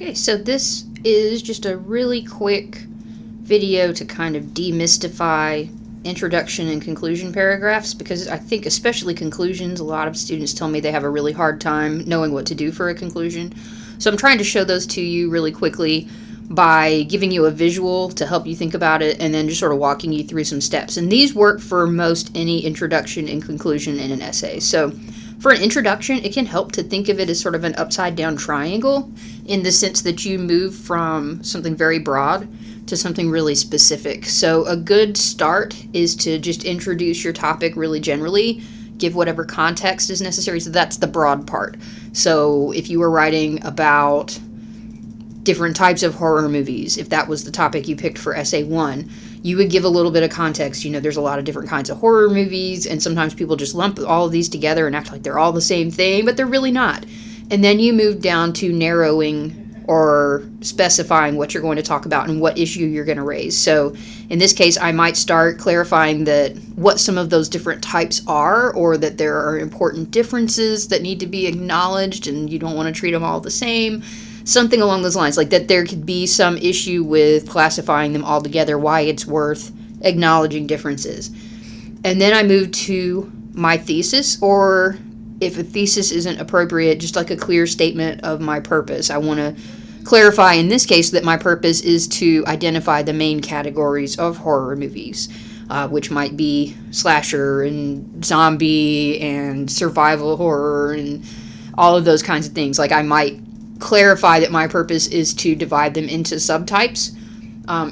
Okay, so this is just a really quick video to kind of demystify introduction and conclusion paragraphs, because I think especially conclusions, a lot of students tell me they have a really hard time knowing what to do for a conclusion. So I'm trying to show those to you really quickly by giving you a visual to help you think about it, and then just sort of walking you through some steps. And these work for most any introduction and conclusion in an essay. So for an introduction, it can help to think of it as sort of an upside down triangle, in the sense that you move from something very broad to something really specific. So a good start is to just introduce your topic really generally, give whatever context is necessary. So that's the broad part. So if you were writing about different types of horror movies, if that was the topic you picked for essay 1, you would give a little bit of context. You know, there's a lot of different kinds of horror movies, and sometimes people just lump all of these together and act like they're all the same thing, but they're really not. And then you move down to narrowing or specifying what you're going to talk about and what issue you're going to raise. So in this case, I might start clarifying that what some of those different types are, or that there are important differences that need to be acknowledged and you don't want to treat them all the same. Something along those lines, like that there could be some issue with classifying them all together, why it's worth acknowledging differences. And then I move to my thesis, or if a thesis isn't appropriate, just like a clear statement of my purpose. I want to clarify in this case that my purpose is to identify the main categories of horror movies, which might be slasher and zombie and survival horror and all of those kinds of things. Like I might clarify that my purpose is to divide them into subtypes.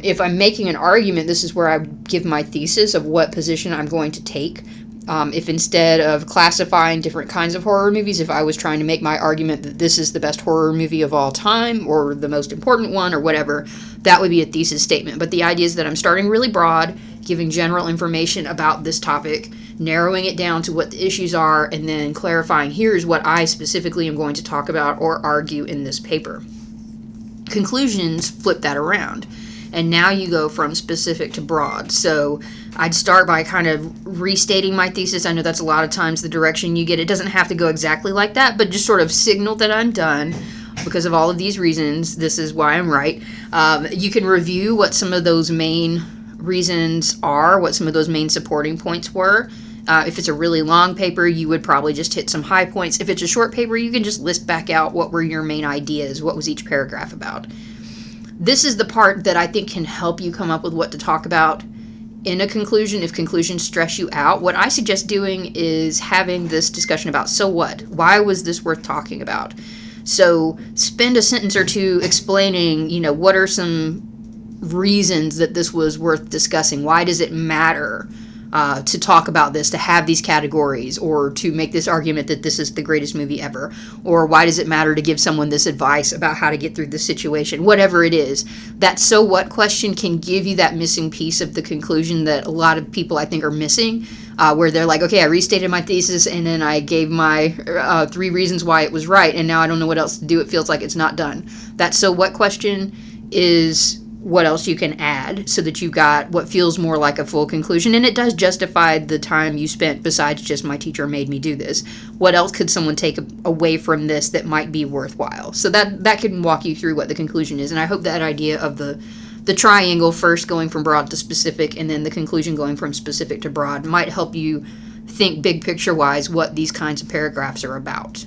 If I'm making an argument, this is where I give my thesis of what position I'm going to take. If instead of classifying different kinds of horror movies, if I was trying to make my argument that this is the best horror movie of all time, or the most important one, or whatever, that would be a thesis statement. But the idea is that I'm starting really broad, giving general information about this topic, narrowing it down to what the issues are, and then clarifying, here's what I specifically am going to talk about or argue in this paper. Conclusions flip that around, and now you go from specific to broad. So I'd start by kind of restating my thesis. I know that's a lot of times the direction you get. It doesn't have to go exactly like that, but just sort of signal that I'm done. Because of all of these reasons, this is why I'm right. You can review what some of those main reasons are, what some of those main supporting points were. If it's a really long paper, you would probably just hit some high points. If it's a short paper, you can just list back out what were your main ideas, what was each paragraph about. This is the part that I think can help you come up with what to talk about in a conclusion. If conclusions stress you out, what I suggest doing is having this discussion about, so what? Why was this worth talking about? So spend a sentence or two explaining, what are some reasons that this was worth discussing? Why does it matter to talk about this, to have these categories, or to make this argument that this is the greatest movie ever? Or why does it matter to give someone this advice about how to get through this situation? Whatever it is, that so what question can give you that missing piece of the conclusion that a lot of people I think are missing, where they're like, okay, I restated my thesis and then I gave my 3 reasons why it was right, and now I don't know what else to do. It feels like it's not done. That so what question is what else you can add so that you've got what feels more like a full conclusion, and it does justify the time you spent besides just my teacher made me do this. What else could someone take away from this that might be worthwhile? So that can walk you through what the conclusion is, and I hope that idea of the triangle, first going from broad to specific and then the conclusion going from specific to broad, might help you think big picture wise what these kinds of paragraphs are about.